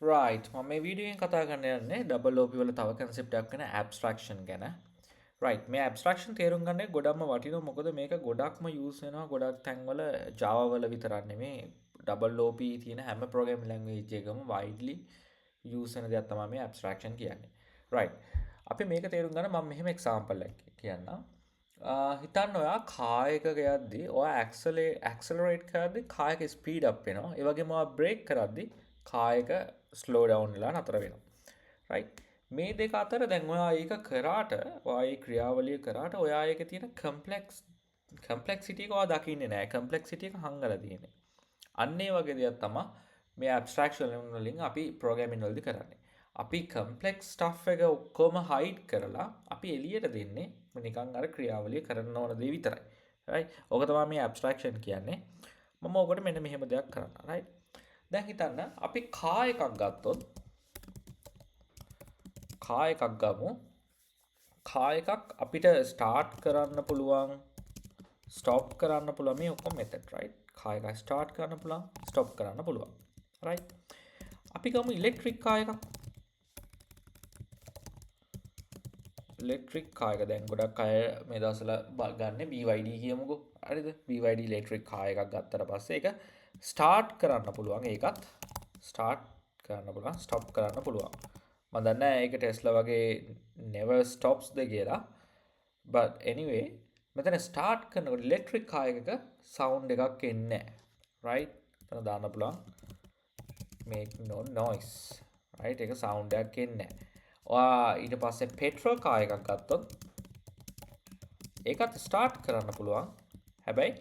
right මම මේ වීඩියෝෙන් කතා කරන්න යන්නේ ඩබල් OP වල තව concept එකක් වෙන abstraction ගැන. right මේ abstraction තේරුම් ගන්න ගොඩක්ම වටිනවා මොකද මේක ගොඩක්ම use වෙනවා ගොඩක් තැන්වල Java වල විතරක් නෙමෙයි ඩබල් OP තියෙන හැම programming language එකකම widely use වෙන දෙයක් තමයි මේ abstraction කියන්නේ. right අපි මේක තේරුම් ගන්න මම මෙහෙම example එකක් කියන්නම්. හිතන්න ඔයා කායක යද්දී ඔයා accelerate කරද්දී කායක speed up වෙනවා. ඒ වගේම ඔයා brake කරද්දී කායක ස්ලෝ ඩවුන් වෙලා නතර වෙනවා. right මේ දෙක අතර දැන් ඔයා ඒක කරාට ඔයා ඒ ක්‍රියාවලිය කරාට ඔයා ඒකේ තියෙන complexity එක ඔයා දකින්නේ නැහැ. complexity එක හංගලා තියෙන්නේ. අන්න ඒ වගේ දෙයක් තමයි මේ abstraction වලින් අපි programming වලදී කරන්නේ. අපි complex stuff එක ඔක්කොම hide කරලා අපි එළියට දෙන්නේ නිකන් අර ක්‍රියාවලිය කරන්න ඕන දේ විතරයි. right ඕක තමයි මේ abstraction කියන්නේ. මම ඔකට මෙන්න මෙහෙම දෙයක් කරන්න. right දැන් හිතන්න අපි කා එකක් ගත්තොත් කා එකක් ගමු. කා එකක් අපිට ස්ටාර්ට් කරන්න පුළුවන් ස්ටොප් කරන්න පුළුවන් මේ ඔක්කොම මෙතඩ් right කා එකක් ස්ටාර්ට් කරන්න පුළුවන් ස්ටොප් කරන්න පුළුවන් right අපි ගමු ඉලෙක්ට්‍රික් කා එකක් ඉලෙක්ට්‍රික් කා එක දැන් ගොඩක් අය මේ දවස්වල ගන්න BYD කියමුකෝ හරිද BYD ඉලෙක්ට්‍රික් කා එකක් ගත්තට පස්සේ ඒක ස්ටාර්ට් කරන්න පුළුවන් ඒකත් ස්ටාර්ට් කරන්න පුළුවන් ස්ටොප් කරන්න පුළුවන් මම දන්නේ නැහැ ඒක ටෙස්ලා වගේ never stops ද කියලා but anyway මෙතන ස්ටාර්ට් කරනකොට ඉලෙක්ට්‍රික් කාර් එකක සවුන්ඩ් එකක් එන්නේ නැහැ right එතන දාන්න පුළුවන් make no noise right ඒක සවුන්ඩ් එකක් එන්නේ නැහැ ඔයා ඊට පස්සේ පෙට්‍රල් කාර් එකක් ගත්තොත් ඒකත් ස්ටාර්ට් කරන්න පුළුවන් හැබැයි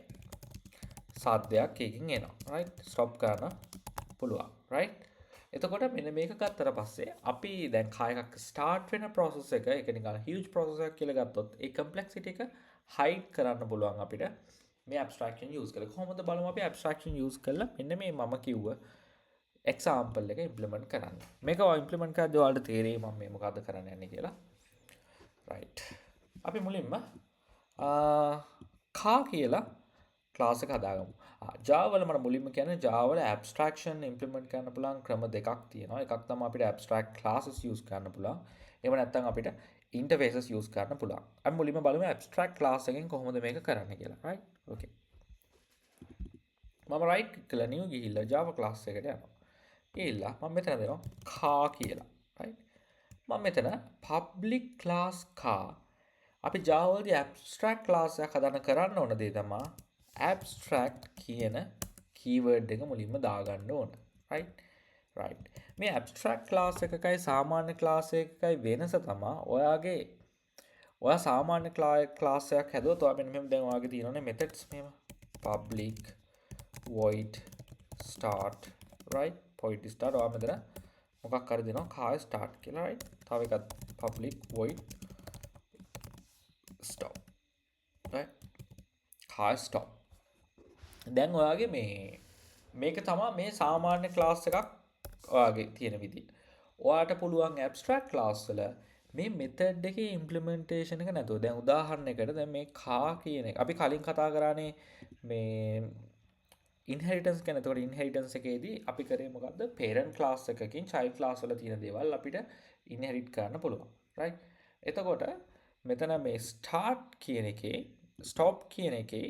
සාද්දයක් එකකින් එනවා right ස්ටොප් කරන්න පුළුවන් right එතකොට මෙන්න මේක ගත්තට පස්සේ අපි දැන් කාර් එකක් ස්ටාර්ට් වෙන process එක ඒක නිකන් huge process එකක් කියලා ගත්තොත් ඒ complexity එක hide කරන්න පුළුවන් අපිට මේ abstraction use කරලා කොහොමද බලමු අපි abstraction use කරලා මෙන්න මේ මම කිව්ව example එක implement කරන්න මේක implement කරද්දී ඔයාලට තේරෙයි මම මේ මොකද්ද කරන්න යන්නේ කියලා right අපි මුලින්ම කා කියලා ක්ලාස් එක හදාගමු Java වල මම මුලින්ම කියන්නේ Java වල abstraction implement කරන්න පුළුවන් ක්‍රම දෙකක් තියෙනවා එකක් තමයි අපිට abstract classes use කරන්න පුළුවන් එහෙම නැත්නම් අපිට interfaces use කරන්න පුළුවන්. අපි මුලින්ම බලමු abstract class එකෙන් කොහොමද මේක කරන්නේ කියලා. right? okay. මම right click new ගිහිල්ලා Java class එකට යනවා. ගිහිල්ලා මම මෙතන දෙනවා car කියලා. right? මම මෙතන public class car අපි Java වලදී abstract class එකක් හදන්න කරන්න ඕන දේ තමයි abstract කියන keyword එක මුලින්ම දාගන්න ඕන. right? right මේ abstract class එකකයි සාමාන්‍ය class එකකයි වෙනස තමයි ඔයා සාමාන්‍ය class එකක් හැදුවොත් ඔයා මෙන්න මෙහෙම දැන් ඔයාගේ තියෙනනේ methods මෙහෙම public void start right void start ඔයා මෙතන මොකක් හරි දෙනවා car start කියලා right තව එකක් public void stop right car stop දැන් ඔයාගේ මේක තමයි මේ සාමාන්‍ය class එකක් ඔයාගේ තියෙන විදිහ. ඔයාට පුළුවන් abstract class වල මේ method එකේ implementation එක නැතුව දැන් උදාහරණයකට දැන් මේ car කියන එක අපි කලින් කතා කරානේ මේ inheritance ගැන. එතකොට inheritance එකේදී අපි කරේ මොකද්ද? parent class එකකින් child class වල තියෙන දේවල් අපිට inherit කරන්න පුළුවන්. right? එතකොට මෙතන මේ start කියන එකේ stop කියන එකේ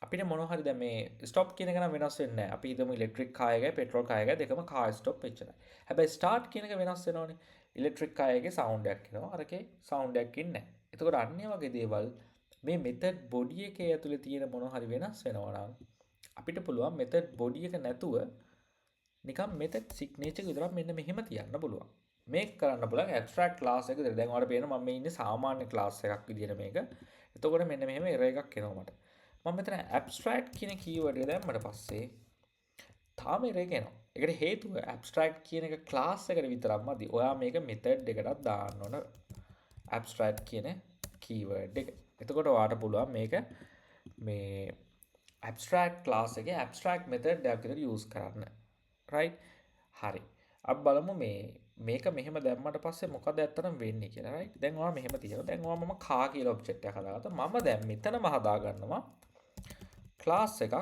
අපිට මොනවා හරි දැන් මේ ස්ටොප් කියන එක නම් වෙනස් වෙන්නේ නැහැ. අපි හිතමු ඉලෙක්ට්‍රික් කාර් එකයි පෙට්‍රල් කාර් එකයි දෙකම කාර් ස්ටොප් එච්චරයි. හැබැයි ස්ටාර්ට් කියන එක වෙනස් වෙනවනේ. ඉලෙක්ට්‍රික් කාර් එකේ සවුන්ඩ් එකක් එනවා. අරකේ සවුන්ඩ් එකක් ඉන්නේ නැහැ. එතකොට අන්නේ වගේ දේවල් මේ මෙතඩ් බොඩි එකේ ඇතුලේ තියෙන මොනවා හරි වෙනස් වෙනවා නම් අපිට පුළුවන් මෙතඩ් බොඩි එක නැතුව නිකන් මෙතඩ් සිග්නේචර් විතරක් මෙන්න මෙහෙම තියන්න පුළුවන්. මේක කරන්න පුළුවන් abstract class එක විතර. දැන් ඔයාලට පේනවා මම මේ ඉන්නේ සාමාන්‍ය class එකක් විදියට මේක. එතකොට මෙන්න මෙහෙම error එකක් එනවා මට. මම මෙතන abstract කියන keyword එක දැම්මට පස්සේ තාම error එක එනවා. ඒකට හේතුව abstract කියන එක class එකට විතරක් මදි. ඔයා මේක method එකටත් දාන්න ඕන abstract කියන keyword එක. එතකොට ඔයාට පුළුවන් මේක මේ abstract class එකේ abstract method එකක් විතර use කරන්න. right? හරි. අපි බලමු මේක මෙහෙම දැම්මට පස්සේ මොකද ඇත්තටම වෙන්නේ කියලා. right? දැන් ඔයා මෙහෙම තියනවා. දැන් ඔයා මම car කියලා object එකක් හදාගත්තා. මම දැන් මෙතනම හදා ගන්නවා class එකක්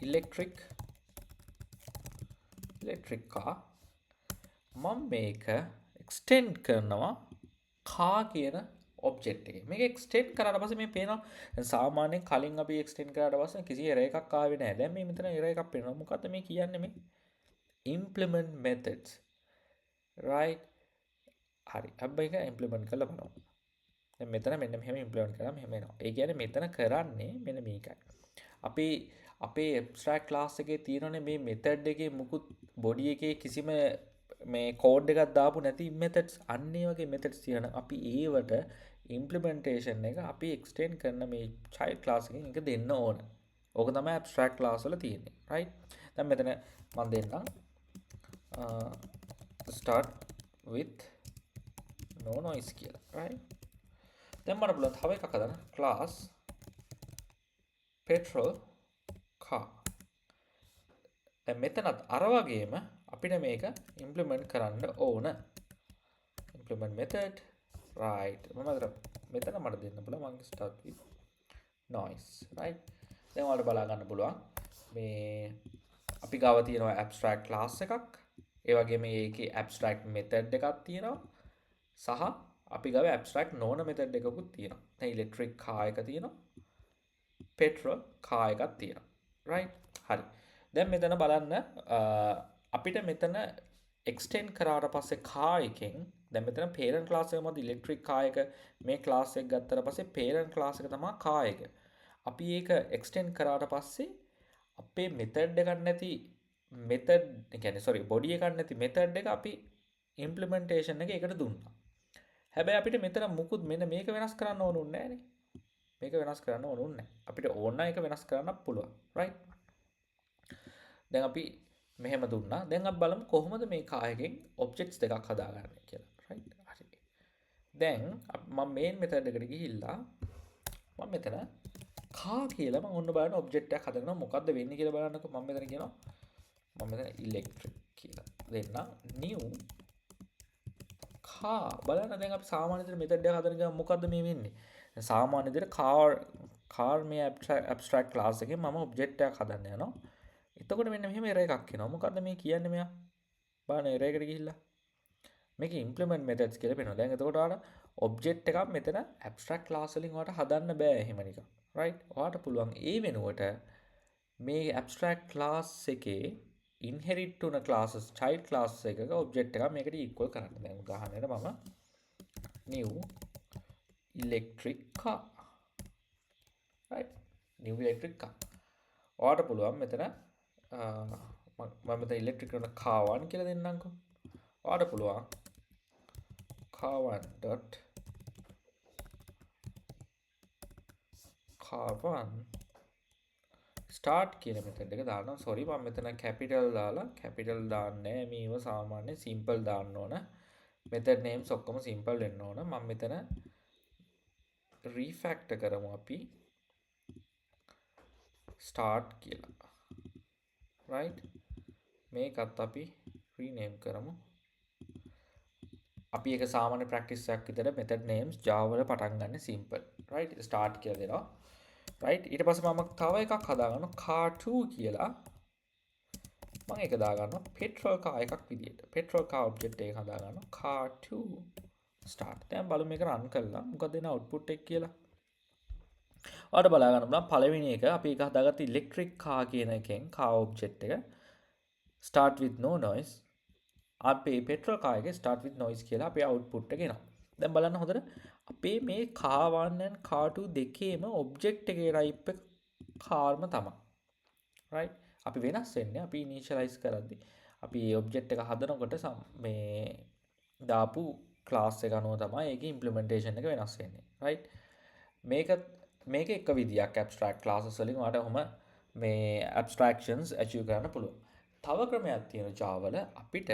electric electric car. මම මේක එක්ස්ටෙන්ඩ් කරනවා කා කියන ඔබ්ජෙක්ට් එක. මේක එක්ස්ටෙන්ඩ් කරාට පස්සේ මේ පේනවා දැන් සාමාන්‍යයෙන් කලින් අපි එක්ස්ටෙන්ඩ් කරාට පස්සේ කිසි error එකක් ආවේ නැහැ. දැන් මේ මෙතන error එකක් පේනවා. මොකද්ද මේ කියන්නේ මේ? implement methods. right. හරි. අපි මේක implement කරලා බලමු. දැන් මෙතන මෙන්න මෙහෙම implement කරාම මෙහෙම එනවා. ඒ කියන්නේ මෙතන කරන්නේ මෙන්න මේකයි. අපි අපේ abstract class එකේ තියෙනනේ මේ method එකේ මුකුත් body එකේ කිසිම මේ කෝඩ් එකක් දාපු නැති methods අන්න ඒ වගේ methods තියෙන අපි ඒවට implementation එක අපි extend කරන මේ child class එකෙන් එක දෙන්න ඕන. ඕක තමයි abstract class වල තියෙන්නේ. right. දැන් මෙතන මම දෙන්නම් start with no noise කියලා. right. දැන් මට පුළුවන් තව එකක් හදන්න class petrol car. දැන් මෙතනත් අර වගේම අපිට මේක implement කරන්න ඕන. implement method. right. මෙතන මට දෙන්න පුළුවන් මම start with noise. right. දැන් ඔයාලට බලා ගන්න පුළුවන් මේ අපි ගාව තියෙනවා abstract class එකක්. ඒ වගේම මේකේ abstract method එකක් තියෙනවා. සහ අපි ගාව abstract නොවන method එකකුත් තියෙනවා. දැන් electric car එක තියෙනවා. petrol car එකක් තියෙනවා. right. හරි. දැන් මෙතන බලන්න අපිට මෙතන extend කරාට පස්සේ car එකෙන් දැන් මෙතන parent class එක මොකද electric car එක මේ class එක ගත්තට පස්සේ parent class එක තමයි car එක. අපි ඒක extend කරාට පස්සේ අපේ method එකක් නැති method කියන්නේ sorry body එකක් නැති method එක අපි implementation එක එකට දුන්නා. හැබැයි අපිට මෙතන මුකුත් මෙන්න මේක වෙනස් කරන්න ඕනුන්නේ නැහැ නේ. මේක වෙනස් කරන්න ඕනුන්නේ නැහැ. අපිට ඕන එක වෙනස් කරන්නත් පුළුවන්. right. දැන් අපි මෙහෙම දුන්නා. දැන් අපි බලමු කොහොමද මේ කායකෙන් objects දෙකක් හදාගන්නේ කියලා. right. හරි. දැන් මම main method එකට ගිහිල්ලා මම මෙතන car කියලා මම ඔන්න බලන්න object එකක් හදනවා. මොකද්ද වෙන්නේ කියලා බලන්නකො. මම මෙතන කියනවා මම මෙතන electric කියලා දෙන්න new car. බලන්න දැන් අපි සාමාන්‍ය විදිහට method එක හදන ගමන් මොකද්ද මේ වෙන්නේ? සාමාන්‍ය විදිහට car මේ abstract class එකෙන් මම object එකක් හදන්න යනවා. එතකොට මෙන්න මෙහෙම error එකක් එනවා. මොකද්ද මේ කියන්නේ මෙයා? බලන්න error එකට ගිහිල්ලා. මේක implement methods කියලා වෙනවා. දැන් එතකොට ඔයාලා object එකක් මෙතන abstract class වලින් ඔයාලට හදන්න බෑ එහෙම නිකන්. right. ඔයාලට පුළුවන් ඒ වෙනුවට මේ abstract class එකේ inherit වුණ classes child class එකක object එකක් මේකට equal කරන්න. දැන් උදාහරණයක් මම new electric car. right. new electric car. ඔයාලට පුළුවන් මෙතන මම මෙතන electric කරන car 1 කියලා දෙන්නම්කෝ. ඔයාලට පුළුවන් car1 start කියන method එක දානවා. sorry මම මෙතන capital දාලා capital දාන්නේ නැහැ. මේව සාමාන්‍ය simple දාන්න ඕන. method names ඔක්කොම simple වෙන්න ඕන. මම මෙතන refactor කරමු අපි start කියලා. right. මේකත් අපි rename කරමු. අපි එක සාමාන්‍ය practice එකක් විතර method names Java වල පටන් ගන්න simple. right. start කියලා දෙනවා. right. ඊට පස්සේ මම තව එකක් හදාගන්නවා car2 කියලා. මම ඒක දාගන්නවා petrol car එකක් විදියට. petrol car object එක හදාගන්නවා car2 start. දැන් බලමු මේක run කරලා මොකද එන output එක කියලා. ඔයාලට බලා ගන්න පුළුවන් පළවෙනි එක අපි එක හදාගත්ත electric car කියන එකෙන් car object එක start with no noise. අපේ petrol car එකේ start with noise කියලා අපේ output එක එනවා. දැන් බලන්න හොඳට අපේ මේ car1 and car2 දෙකේම object එකේ type එක carම තමයි. right. අපි වෙනස් වෙන්නේ අපි initialize කරද්දී අපි මේ object එක හදනකොට මේ දාපු class එක අනුව තමයි ඒකේ implementation එක වෙනස් වෙන්නේ. right. මේක එක විදියක් abstract classes වලින් ඔයාලට ඔහම මේ abstractions achieve කරන්න පුළුවන්. තව ක්‍රමයක් තියෙනවා Java වල අපිට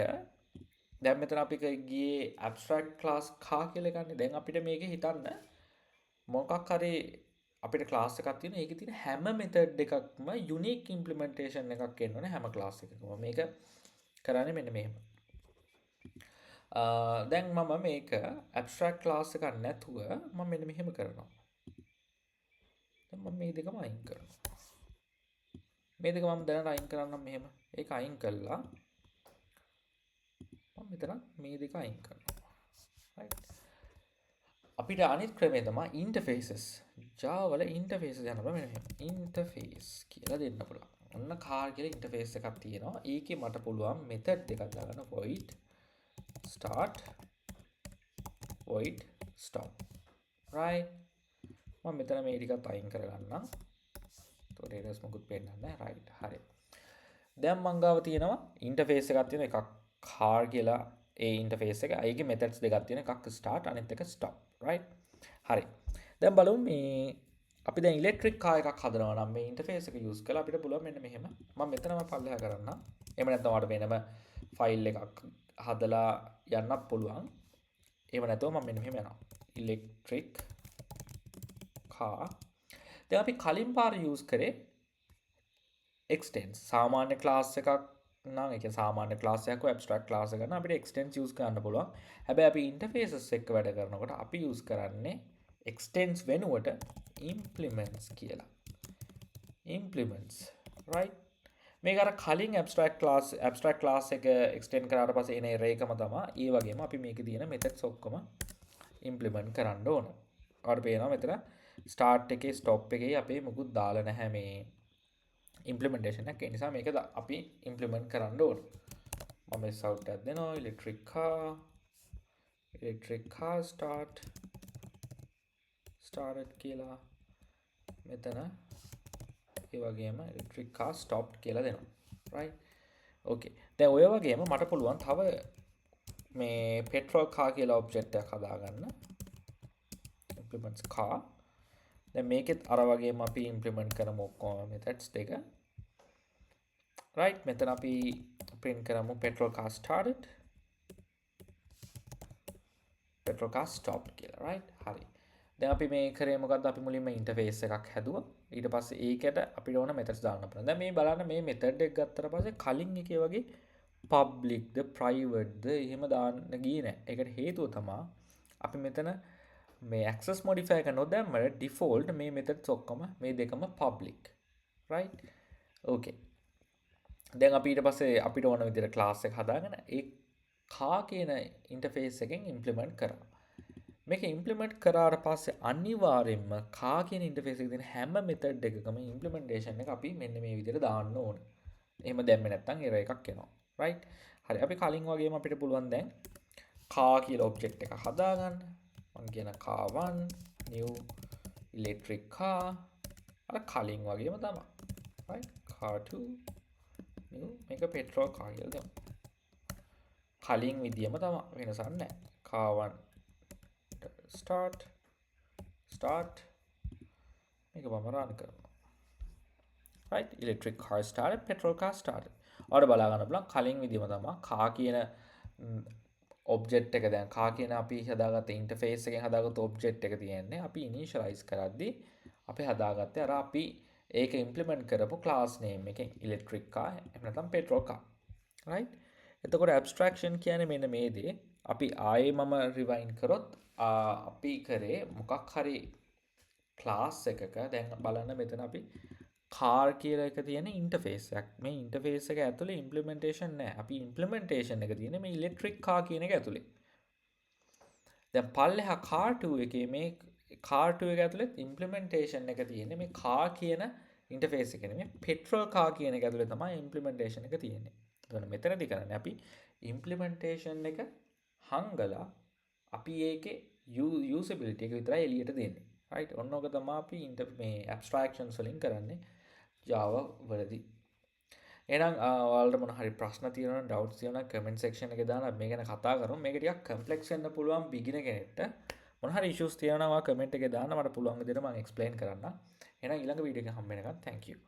දැන් මෙතන අපි ගියේ abstract class car කියලා ගන්න. දැන් අපිට මේකේ හිතන්න මොකක් හරි අපිට class එකක් තියෙනවා. ඒකේ තියෙන හැම method එකක්ම unique implementation එකක් එන්න ඕනේ හැම class එකකම. මේක කරන්නේ මෙන්න මෙහෙම. දැන් මම මේක abstract class එකක් නැතුව මම මෙන්න මෙහෙම කරනවා. දැන් මම මේ දෙකම අයින් කරනවා. මේ දෙක මම දැනට අයින් කරන්නම් මෙහෙම. ඒක අයින් කළා මෙතන මේ දෙක අයින් කරනවා. right අපිට අනිත් ක්‍රමය තමයි ඉන්ටර්ෆේසස්. Java වල ඉන්ටර්ෆේසස් යනවා මෙන්න මෙහෙම. ඉන්ටර්ෆේස් කියලා දෙන්න පුළුවන්. ඔන්න car කියලා ඉන්ටර්ෆේස් එකක් තියෙනවා. ඒකේ මට පුළුවන් මෙතඩ් දෙකක් දාගන්න void start void stop. right මම මෙතන මේ ටිකත් අයින් කරගන්නම්. එතකොට errors මොකුත් පේන්නේ නැහැ. right හරි. දැන් මං ගාව තියෙනවා ඉන්ටර්ෆේස් එකක් තියෙන එකක් car කියලා ඒ ඉන්ටර්ෆේස් එක. ඒකේ methods දෙකක් තියෙන එකක් start අනිත් එක stop. right හරි. දැන් බලමු මේ අපි දැන් ඉලෙක්ට්‍රික් කාර් එකක් හදනවා නම් මේ ඉන්ටර්ෆේස් එක යූස් කරලා අපිට පුළුවන් මෙන්න මෙහෙම. මම මෙතනම පල්ලෙහා කරන්නම්. එහෙම නැත්නම් ඔයාලට වෙනම ෆයිල් එකක් හදලා යන්නත් පුළුවන්. එහෙම නැත්නම් මම මෙන්න මෙහෙම යනවා. Electric car. දැන් අපි කලින් පාර යූස් කරේ extends. සාමාන්‍ය ක්ලාස් එකක් නම් ඒක සාමාන්‍ය ක්ලාස් එකක් හෝ abstract ක්ලාස් එකක් නම් අපිට extends use කරන්න පුළුවන්. හැබැයි අපි interfaces එක්ක වැඩ කරනකොට අපි use කරන්නේ extends වෙනුවට implements කියලා. implements right මේක අර කලින් abstract class එක extend කරාට පස්සේ එන error එකම තමයි. ඒ වගේම අපි මේකේ තියෙන methods ඔක්කොම implement කරන්න ඕන. ඔයාලට පේනවා මෙතන start එකේ stop එකේ අපි මුකුත් දාලා නැහැ මේ implementation එක. ඒ නිසා මේක අපි implement කරන්න ඕන. මම shout එකක් දෙනවා electric car started කියලා මෙතන ඒ වගේම electric car stopped කියලා දෙනවා. right okay දැන් ඔය වගේම මට පුළුවන් තව මේ petrol car කියලා object එකක් හදාගන්න. implements car දැන් මේකෙත් අර වගේම අපි implement කරමු ඔක්කොම methods දෙක. right මෙතන අපි print කරමු petrol car started petrol car stopped කියලා. right හරි. දැන් අපි මේ කරේ මොකද්ද? අපි මුලින්ම interface එකක් හැදුවා. ඊට පස්සේ ඒකට අපිට ඕන methods දාන්න පුළුවන්. දැන් මේ බලන්න මේ method එක ගත්තට පස්සේ කලින් එකේ වගේ public ද private ද එහෙම දාන්න ගියේ නැහැ. ඒකට හේතුව තමයි අපි මෙතන මේ access modifier එක නොදැම්මට default මේ methods ඔක්කොම මේ දෙකම public. right okay දැන් අපි ඊට පස්සේ අපිට ඕන විදිහට class එක හදාගෙන ඒ car කියන interface එකෙන් implement කරා. මේක implement කරාට පස්සේ අනිවාර්යෙන්ම car කියන interface එකේ තියෙන හැම method එකකම implementation එක අපි මෙන්න මේ විදිහට දාන්න ඕන. එහෙම දැම්මේ නැත්නම් error එකක් එනවා. right හරි අපි කලින් වගේම අපිට පුළුවන් දැන් car කියලා object එක හදාගන්න. මම කියන car 1 new electric car අර කලින් වගේම තමයි. right car 2 new මේක petrol car කියලා දෙමු. කලින් විදියම තමයි වෙනසක් නැහැ. car 1 start මේක මම run කරනවා. right electric car started petrol car started. ඔයාලට බලා ගන්න බලන්න කලින් විදියම තමයි car කියන object එක දැන් car කියන අපි හදාගත්ත interface එකෙන් හදාගත්ත object එක තියෙන්නේ අපි initialize කරද්දී අපි හදාගත්තේ අර අපි ඒක implement කරපු class name එකෙන් electric car එහෙම නැත්නම් petrol car. right එතකොට abstraction කියන්නේ මෙන්න මේ දේ. අපි ආයේ මම rewind කරොත් අපි කරේ මොකක් හරි class එකක දැන් බලන්න මෙතන අපි car කියලා එක තියෙන interface එකක්. මේ interface එක ඇතුලේ implementation නැහැ. අපි implementation එක තියෙන්නේ මේ electric car කියන එක ඇතුලේ. දැන් පල්ලෙහා car 2 එකේ මේ car 2 එක ඇතුලේ implementation එක තියෙන්නේ මේ car කියන interface එකේ නෙමෙයි petrol car කියන එක ඇතුලේ තමයි implementation එක තියෙන්නේ. එතකොට මෙතනදී කරන්නේ අපි implementation එක හංගලා අපි ඒකේ usability එක විතරයි එළියට දෙන්නේ. right ඔන්න ඔක තමයි අපි මේ abstractions වලින් කරන්නේ Java වලදී. එහෙනම් ඔයාලට මොන හරි ප්‍රශ්න තියෙනවා නම් doubts තියෙනවා නම් comment section එකේ දාලා මේ ගැන කතා කරමු. මේක ටිකක් complex වෙන්න පුළුවන් beginner කෙනෙක්ට. මොන හරි issues තියෙනවා නම් ඔයා comment එකේ දාන්න මට පුළුවන් විදිහට මම explain කරන්න. එහෙනම් ඊළඟ වීඩියෝ එකෙන් හම්බ වෙනකන් thank you.